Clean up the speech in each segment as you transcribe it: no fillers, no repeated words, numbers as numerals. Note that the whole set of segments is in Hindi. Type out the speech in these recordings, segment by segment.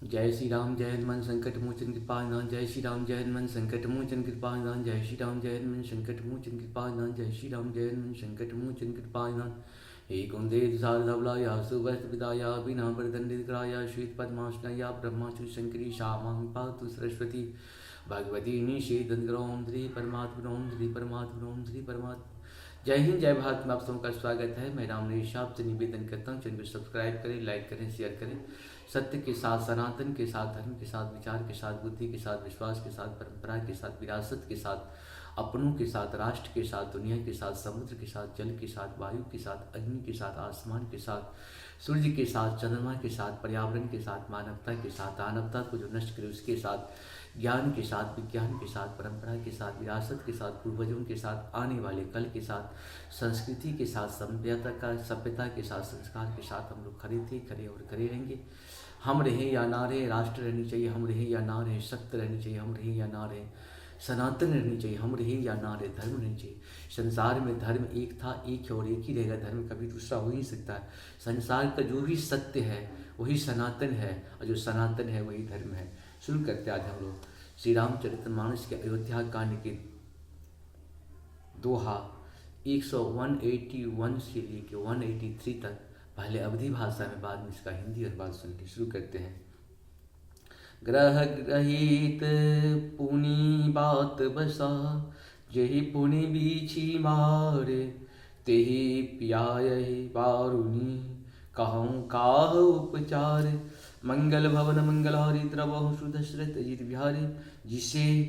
जय श्री राम जय हनुमान संकट मोचन कृपानिधान। जय श्री राम जय हनुमान संकट मोचन कृपानिधान। जय श्री राम जय हनुमान संकट मोचन कृपानिधान। जय श्री राम जय हनुमान संकट मोचन कृपानिधान। हे कुंदे शारदावलाया सुवस्त्रपिताया बिना वरदंडितराया श्वेत पद्मासनया ब्रह्माचु शंकरी श्यामां पातु सरस्वती भगवती निषेधन श्री परमात्मा श्री परमात्मा श्री परमात्मा। जय हिंद जय भारत में आप सबका स्वागत है। मैं रामनेश आपसे निवेदन करता हूँ चैनल को सब्सक्राइब करें, लाइक करें, शेयर करें। सत्य के साथ, सनातन के साथ, धर्म के साथ, विचार के साथ, बुद्धि के साथ, विश्वास के साथ, परंपरा के साथ, विरासत के साथ, अपनों के साथ, राष्ट्र के साथ, दुनिया के साथ, समुद्र के साथ, जल के साथ, वायु के साथ, अग्नि के साथ, आसमान के साथ, सूर्य के साथ, चंद्रमा के साथ, पर्यावरण के साथ, मानवता के साथ, दानवता को जो नष्ट करे उसके साथ, ज्ञान के साथ, विज्ञान के साथ, परंपरा के साथ, विरासत के साथ, पूर्वजों के साथ, आने वाले कल के साथ, संस्कृति के साथ, सभ्यता के साथ, संस्कार के साथ हम लोग खड़े थे, खड़े और खड़े रहेंगे। हम रहे या ना रहे, राष्ट्र रहनी चाहिए, हम रहे या ना रहे, सत्य रहनी चाहिए, हम रहे या ना रहे, सनातन रहनी चाहिए, हम रहे या ना रहे, धर्म रहनी चाहिए। संसार में धर्म एक था, एक है और एक ही रहेगा। धर्म कभी दूसरा हो ही नहीं सकता है। संसार का जो भी सत्य है वही सनातन है, और जो सनातन है वही धर्म है। शुरू करते आज हम लोग श्री रामचरितमानस के अयोध्या कांड के दोहा 181 से लेके 183 तक, पहले अवधी भाषा में, बाद में इसका हिंदी और बात सुन के शुरू करते हैं। ग्रह ग्रहित पुनि बात बसा, जहि पुनि बीछी मारे, तेहि पियायहि बारुनी, कहूँ काह उपचार। मंगल भवन मंगलहारी, द्रवहु सुदशरथ अजित बिहारी, जिसे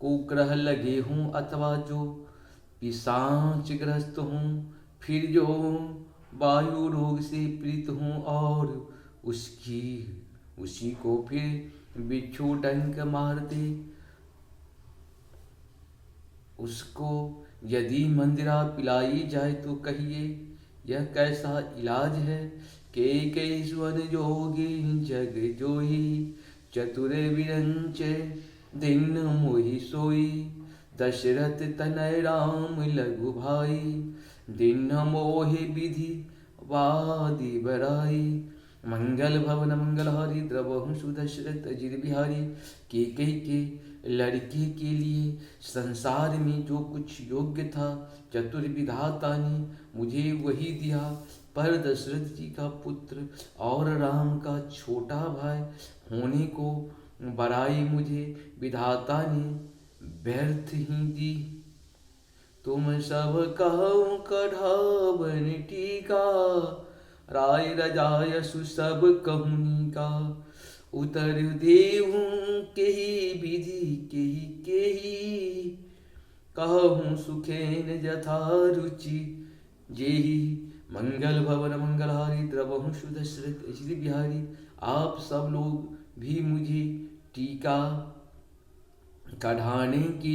को ग्रह लगे हूँ अथवा जो पिशाच ग्रस्त हूँ, फिर जो वायु रोग से पीड़ित हूँ, और उसी को फिर बिच्छू डंक मार दे। उसको यदि मंदिरा पिलाई जाए तो कहिए, यह कैसा इलाज है। के सुवन जोगी जग जोई, चतुर विरंच दिन मोहि सोई। दशरथ तनय राम लघु भाई, दिन मोहि विधि वादी बराई। मंगल भवन मंगलहारी, द्रवहु सुदशरथ अजित बिहारी। के लड़के के लिए संसार में जो कुछ योग्य था, चतुर विधाता ने मुझे वही दिया। पर दशरथ जी का पुत्र और राम का छोटा भाई होने को बड़ाई मुझे विधाता ने व्यर्थ ही दी। तुम सब कहूँ कढ़ावन टीका, राय रजाय सुसब कहूनी का। उतर देहूँ केही विधि केही, कहूँ सुखेन यथा रुचि जेहि। मंगल भवन मंगलहारी, द्रवहु सुदशरथ अजित बिहारी। आप सब लोग भी मुझे टीका कढ़ाने के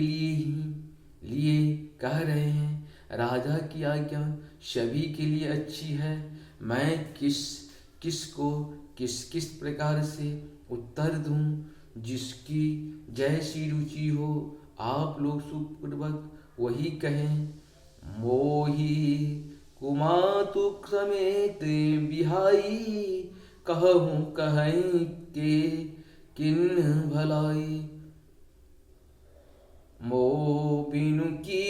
लिए कह रहे हैं। राजा की आज्ञा सभी के लिए अच्छी है। मैं किस प्रकार से उत्तर दूं, जिसकी जैसी रुचि हो आप लोग सुखपूर्वक वही कहें। मोहि कुमातुक समेत बिहाई, कहूँ कहीं के किन्न भलाई। मो बिनु की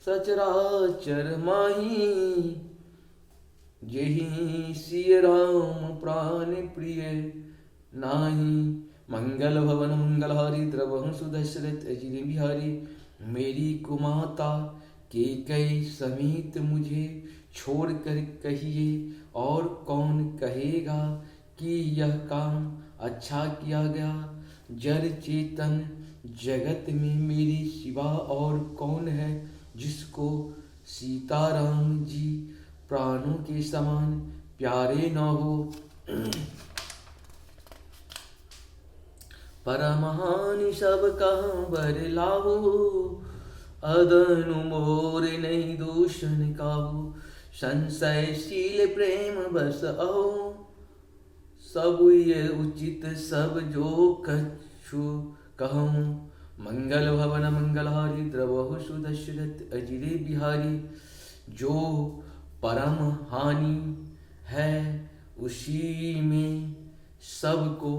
सचराचर माही, जेहि सिय राम प्राण प्रिय नाही। मंगल भवन मंगलहारी, द्रवहु सुदशरथ अजित बिहारी। मेरी कुमाता के कई समेत मुझे छोड़कर कहिए, और कौन कहेगा कि यह काम अच्छा किया गया। जड़ चेतन जगत में मेरे सिवा और कौन है, जिसको सीताराम जी प्राणों के समान प्यारे न हो। परमहानि सब कहाँ बर लाहो, अदनु मोर नहीं दूषण काहू। संशयशील प्रेम बस आओ, सब ये उचित सब जो कछु कहूँ। मंगल भवन मंगलहारी, द्रवहु सुदशरथ अजित बिहारी। जो परम हानि है उसी में सबको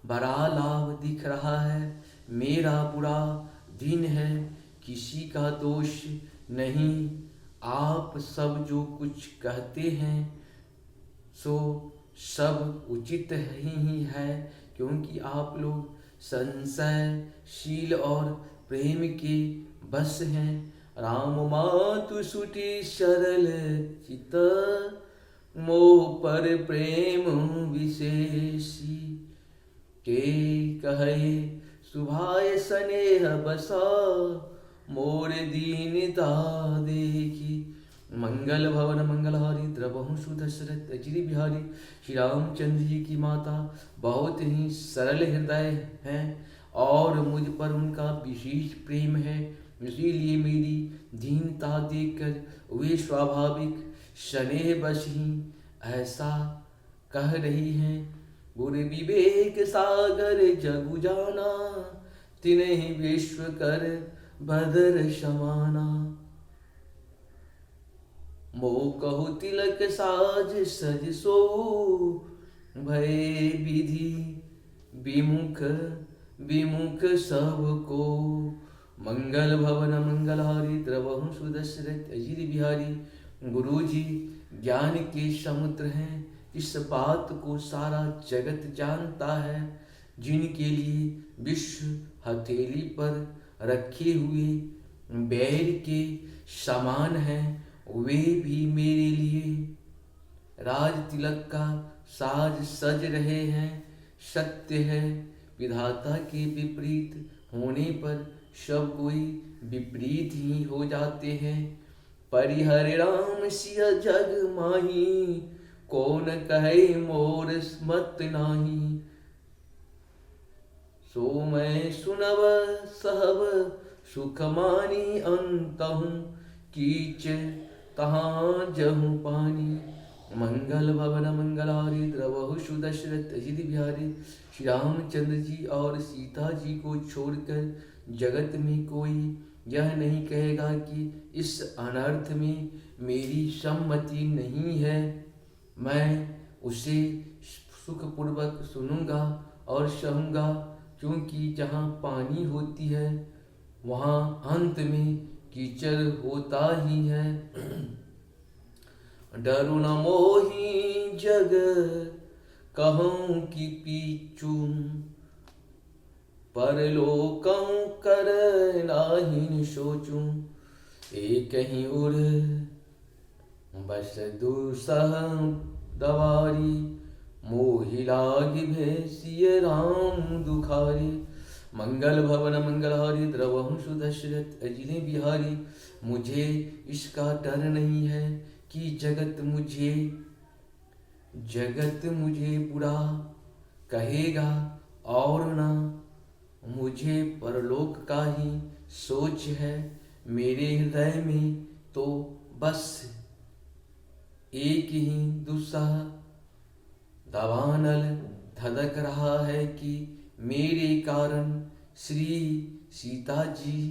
बड़ा लाभ दिख रहा है। मेरा बुरा दिन है, किसी का दोष नहीं। आप सब जो कुछ कहते हैं सो सब उचित ही है, क्योंकि आप लोग संशयशील और प्रेम के बस हैं। राम मातु सुटी सरल चित, मोह पर प्रेम विशेषी। के कहे सुभाय स्नेह बसा, मोर दीनता देखी। मंगल भवन मंगलहारी, द्रवहु सुदशरथ अजिर बिहारी। श्री रामचंद्र जी की माता बहुत ही सरल हृदय हैं और मुझ पर उनका विशेष प्रेम है। इसीलिए मेरी दीनता देखकर वे स्वाभाविक स्नेहवश ही ऐसा कह रही हैं। गुर विवेक सागर जगु जाना, तिन्हि विश्व कर बदर समाना। मोह कहु तिलक साज सज सो, भय विधि विमुख विमुख सबको। मंगल भवन मंगलहारी, द्रवहु सुदशरथ अजिर बिहारी। गुरु जी ज्ञान के समुद्र हैं, इस बात को सारा जगत जानता है। जिनके लिए विश्व हथेली पर रखे हुए बैर के समान हैं, वे भी मेरे लिए राज तिलक का साज सज रहे हैं। सत्य है, विधाता के विपरीत होने पर सब कोई विपरीत ही हो जाते हैं। परिहर राम सिय जग माही, कौन कहे मोर मत नाही। सो मैं सुनब सहब सुख मानी, अंतहु कीच तहाँ जहु पानी। मंगल भवन मंगलहारी, द्रवहु सुदशरथ अजिर बिहारी। श्री रामचंद्र जी और सीता जी को छोड़कर जगत में कोई यह नहीं कहेगा कि इस अनर्थ में मेरी सम्मति नहीं है। मैं उसे सुखपूर्वक सुनूंगा और सहूंगा, क्योंकि जहाँ पानी होती है वहाँ अंत में कीचड़ होता ही है। डरु न मोहि जग कहूँ कि पीछू, परलोकहु कर नाहिन सोचू। एक ही उर बस दुसह दवारी, मोहि लागी भेसिय राम दुखारी। मंगल भवन मंगलहारी, द्रवहु सुदशरथ अजिर बिहारी। मुझे इसका डर नहीं है कि जगत मुझे बुरा कहेगा, और न मुझे परलोक का ही सोच है। मेरे हृदय में तो बस एक ही दुस्साह दावानल धधक रहा है कि मेरे कारण श्री सीता जी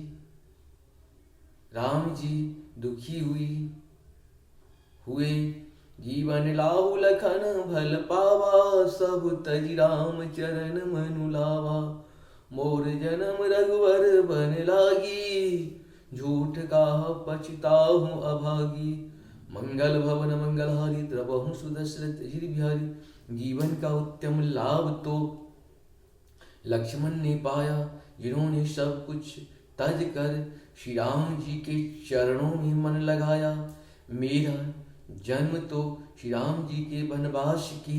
राम जी दुखी हुए। जीवन लाहु लखन भल पावा, सब तज राम चरण मनु लावा। मोर जन्म रघुवर बन लागी, झूठ का पछताहु अभागी। मंगल भवन मंगलहारी, द्रवहु सुदशरथ अजिर बिहारी। जीवन का उत्तम लाभ तो लक्ष्मण ने पाया, जिन्होंने सब कुछ तज कर श्री राम जी के चरणों में मन लगाया। मेरा जन्म तो श्री राम जी के वनवास के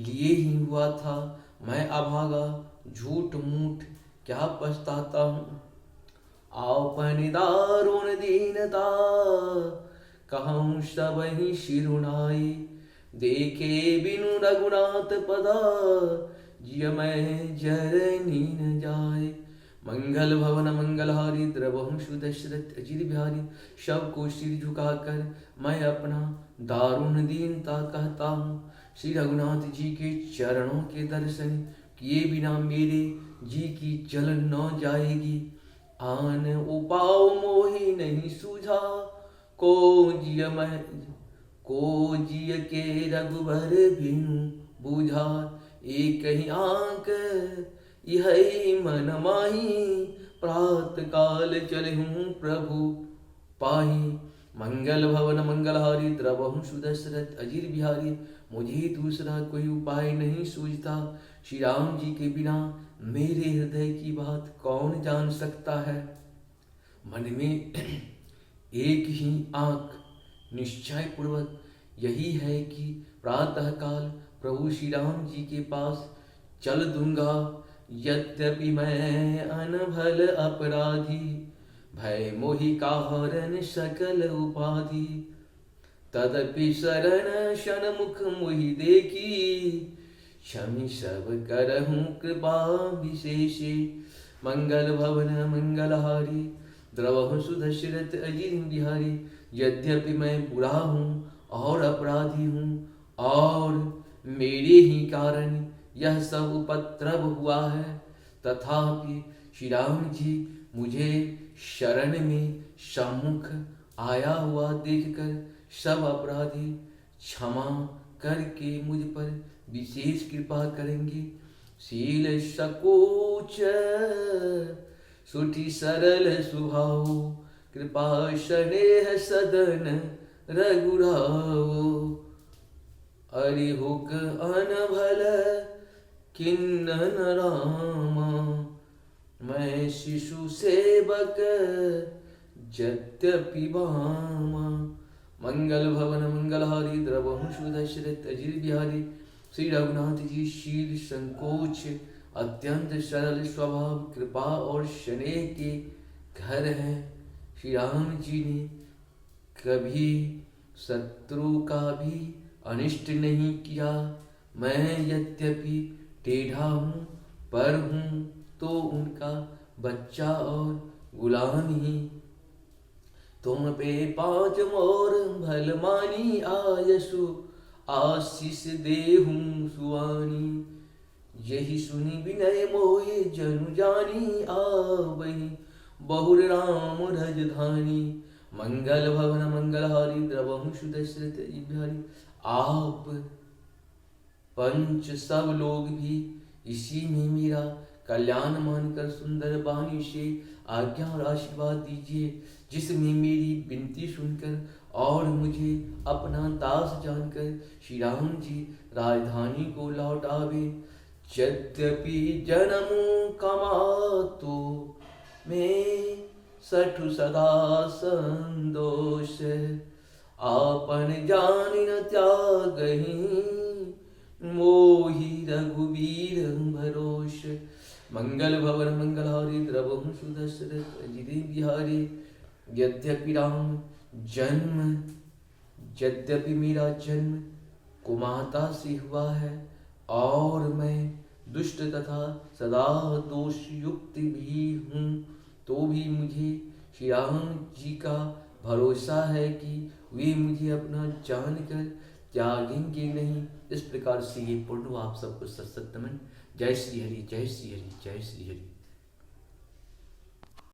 लिए ही हुआ था। मैं अभागा झूठ मूठ क्या पछताता हूँ। आपन दारुण दीनता, कहूँ सब ही शिरुनाई। देखे बिनु रघुनाथ पदा, जिय मैं जरनी न जाए। मंगल भवन मंगलहारी, द्रवहु सुदशरथ अजिर बिहारी। शव को सिर झुकाकर मैं अपना दारुण दीनता कहता हूँ। श्री रघुनाथ जी के चरणों के दर्शन किए बिना मेरे जी की जलन न जाएगी। आन उपाव मोहि नहीं सूझा, को जिय के रघुबर बिनु बूझा। एक ही आंक यही मन माही, प्रात काल चलहूँ प्रभु पाही। मंगल भवन मंगलहारी, द्रवहूँ सुदशरथ अजीर बिहारी। मुझे दूसरा कोई उपाय नहीं सूझता, श्री राम जी के बिना मेरे हृदय की बात कौन जान सकता है। मन में एक ही आंक निश्चय पूर्वक यही है कि प्रातःकाल प्रभु श्री राम जी के पास चल दूंगा। यद्यपि मैं अनभल अपराधी, भय मोहि कारण सकल उपाधि। तदपि शरण षणमुख मोहि देखी, क्षमि सब करहूँ कृपा विशेषे। मंगल भवन मंगलहारी, द्रवहूँ सुदशरथ अजीर बिहारी। यद्यपि मैं बुरा हूँ और अपराधी हूँ, और मेरे ही कारण यह सब उपद्रव हुआ है, तथापि श्री राम जी मुझे शरण में सम्मुख आया हुआ देखकर सब अपराधी क्षमा करके मुझ पर विशेष कृपा करेंगे। शील सकोच सुठि सरल स्वभाव, कृपा स्नेह सदन रघुराव। अरिहुक अनभल किन्नन रामा, मैं शिशु सेवक यद्यपि बामा। मंगल भवन मंगलहारी, द्रवहूँ सुदशरथ अजीर बिहारी। श्री रघुनाथ जी शील संकोच अत्यंत सरल स्वभाव, कृपा और स्नेह के घर हैं। श्री राम जी ने कभी शत्रु का भी अनिष्ट नहीं किया। मैं यद्यपि टेढ़ा हूँ, पर हूँ तो उनका बच्चा और गुलाम ही। तुम पे पाँच मोर भल मानी, आयसु आशीष देहूँ सुआनी। यही सुनी विनय मोहि जनु जानी, आवहि बहुर राम राजधानी। मंगल भवन मंगलहारी, द्रवहूँ सुदशरथ अजीर बिहारी। आप पंच सब लोग भी इसी में मेरा कल्याण मानकर सुंदर वाणी से आज्ञा और आशीर्वाद दीजिए, जिसमें मेरी विनती सुनकर और मुझे अपना दास जानकर श्री राम जी राजधानी को लौट आवे। यद्यपि जन्म कमातो मैं सठु सदा संदोष, आपन जानि न त्यागहि मोहि रघुवीर भरोष। मंगल भवन मंगलहारी, द्रवहूँ सुदशरथ अजीर बिहारी। यद्यपि मेरा जन्म कुमाता से हुआ है, और मैं दुष्ट तथा सदा दोष युक्त भी हूँ, तो भी मुझे श्री राम जी का भरोसा है कि वे मुझे अपना जानकर त्यागेंगे नहीं। इस प्रकार से ये पूर्ण आप सबको सत्सत नमन। जय श्री हरि, जय श्री हरि, जय श्री हरि।